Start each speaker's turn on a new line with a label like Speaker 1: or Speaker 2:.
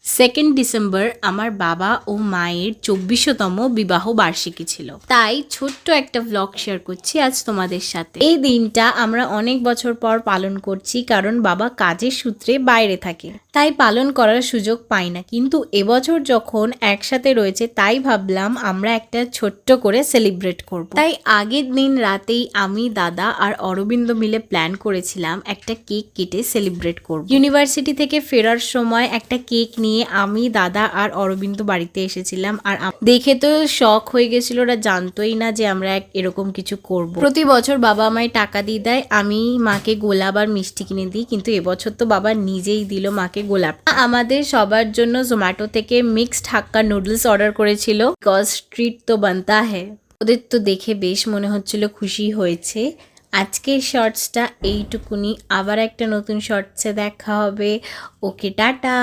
Speaker 1: 2nd December আমার বাবা ও মায়ের 24তম বিবাহ বার্ষিকী ছিল, তাই ছোট্ট একটা ব্লগ শেয়ার করছি আজ তোমাদের সাথে। এই দিনটা আমরা অনেক বছর পর পালন করছি, কারণ বাবা কাজের সূত্রে বাইরে থাকে, তাই পালন করার সুযোগ পাই না। কিন্তু এবছর যখন একসাথে রয়েছে, তাই ভাবলাম আমরা একটা ছোট্ট করে সেলিব্রেট করব। তাই আগের দিন রাতেই আমি, দাদা আর অরবিন্দ মিলে প্ল্যান করেছিলাম একটা কেক কেটে সেলিব্রেট করব। ইউনিভার্সিটি থেকে ফেরার সময় একটা কেক নিয়ে আমি, দাদা আর অরবিন্দ বাড়িতে এসেছিলাম, আর দেখে তো শখ হয়ে গেছিল। ওরা জানতোই না যে আমরা এরকম কিছু করব। প্রতি বছর বাবা আমায় টাকা দিয়ে দেয়, আমি মাকে গোলাপ আর মিষ্টি কিনে দিই, কিন্তু এবছর তো বাবা নিজেই দিল মাকে গোলাপ। আমাদের সবার জন্য জোম্যাটো থেকে মিক্সড হাক্কা নুডলস অর্ডার করেছিল, বিকজ ট্রিট তো বানতা হ্যায়। ওদের তো দেখে বেশ মনে হচ্ছিল খুশি হয়েছে। আজকের শর্টসটা এইটুকুনি, আবার একটা নতুন শর্টসে দেখা হবে। ওকে, টাটা।